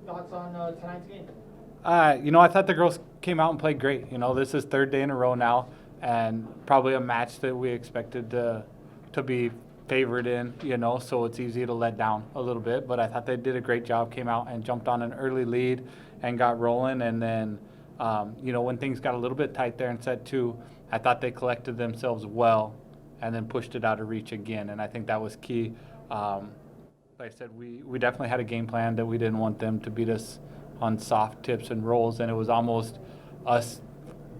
thoughts on tonight's game? I thought the girls came out and played great. This is third day in a row now, and probably a match that we expected to be favored in. So it's easy to let down a little bit. But I thought they did a great job. Came out and jumped on an early lead and got rolling. And then, when things got a little bit tight there in set two, I thought they collected themselves well, and then pushed it out of reach again. And I think that was key. Like I said, we definitely had a game plan that we didn't want them to beat us on soft tips and rolls, and it was almost us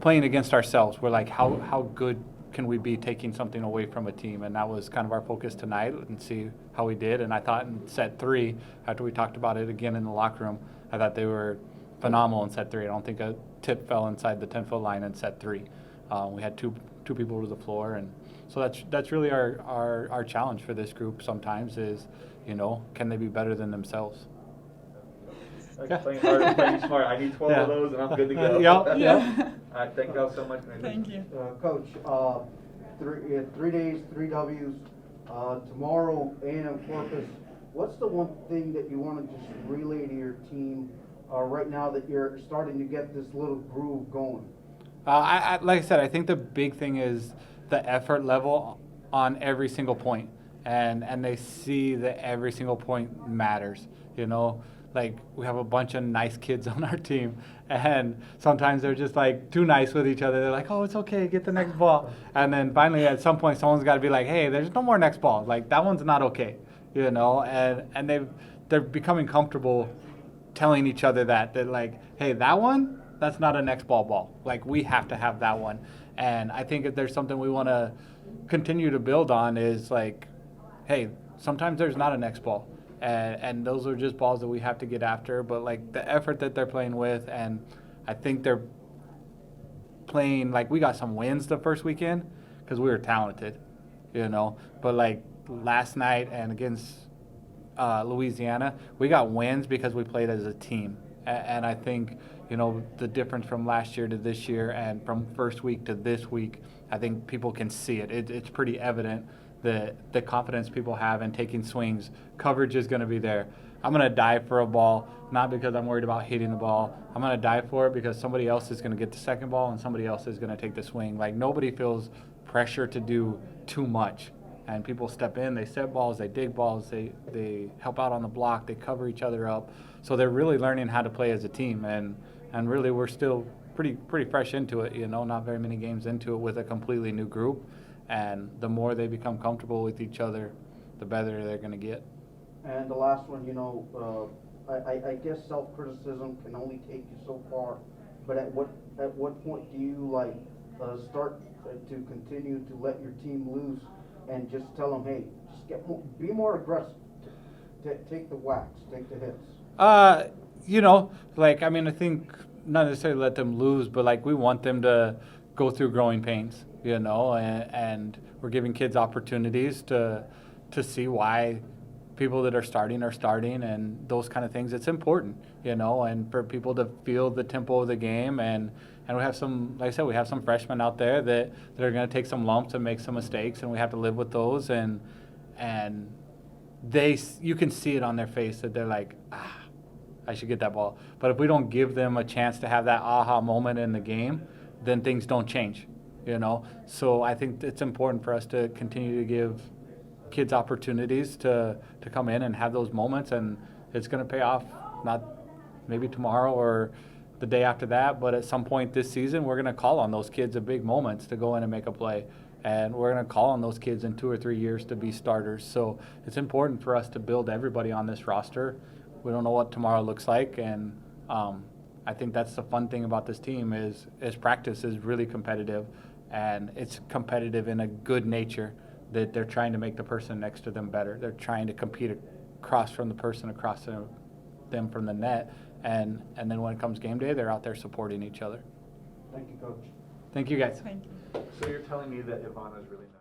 playing against ourselves. We're like, how good can we be taking something away from a team? And that was kind of our focus tonight, and see how we did. And I thought in set three, after we talked about it again in the locker room, I thought they were phenomenal in set three. I don't think a tip fell inside the 10-foot line in set three. We had two people to the floor, and so that's really our challenge for this group sometimes is, can they be better than themselves? Playing hard and playing smart. I need 12 of those, and I'm good to go. Yeah. All right, thank you all so much. Thank you. Coach, 3 days, 3 W's. Tomorrow, A&M Corpus. What's the one thing that you want to just relay to your team right now that you're starting to get this little groove going? Like I said, I think the big thing is the effort level on every single point, and they see that every single point matters. Like, we have a bunch of nice kids on our team, and sometimes they're just like too nice with each other. They're like, oh, it's okay, get the next ball. And then finally at some point someone's got to be like, hey, there's no more next ball. Like, that one's not okay, and they're becoming comfortable telling each other that like, hey, that one, that's not a next ball. Like, we have to have that one. And I think if there's something we want to continue to build on is like, hey, sometimes there's not a next ball. And those are just balls that we have to get after. But, like, the effort that they're playing with, and I think they're playing, like, we got some wins the first weekend because we were talented, But, like, last night and against Louisiana, we got wins because we played as a team. And I think, the difference from last year to this year and from first week to this week, I think people can see it. It's pretty evident the confidence people have in taking swings. Coverage is going to be there. I'm going to dive for a ball, not because I'm worried about hitting the ball. I'm going to dive for it because somebody else is going to get the second ball and somebody else is going to take the swing. Like, nobody feels pressure to do too much. And people step in, they set balls, they dig balls, they help out on the block, they cover each other up. So they're really learning how to play as a team. And really, we're still pretty fresh into it, not very many games into it with a completely new group. And the more they become comfortable with each other, the better they're going to get. And the last one, I guess self-criticism can only take you so far. But at what point do you start to continue to let your team loose and just tell them, hey, just be more aggressive, take the whacks, take the hits? I think not necessarily let them lose, but like, we want them to go through growing pains, and we're giving kids opportunities to see why people that are starting and those kind of things. It's important, and for people to feel the tempo of the game. And we have some, like I said, we have some freshmen out there that are going to take some lumps and make some mistakes, and we have to live with those. And you can see it on their face that they're like, I should get that ball. But if we don't give them a chance to have that aha moment in the game, then things don't change, So I think it's important for us to continue to give kids opportunities to come in and have those moments, and it's going to pay off, not maybe tomorrow or the day after that, but at some point this season, we're going to call on those kids at big moments to go in and make a play. And we're going to call on those kids in 2 or 3 years to be starters. So it's important for us to build everybody on this roster. We don't know what tomorrow looks like, and I think that's the fun thing about this team is practice is really competitive, and it's competitive in a good nature that they're trying to make the person next to them better. They're trying to compete across from the person across them from the net, and then when it comes game day, they're out there supporting each other. Thank you, Coach. Thank you, guys. Thank you. So you're telling me that Ivana's really not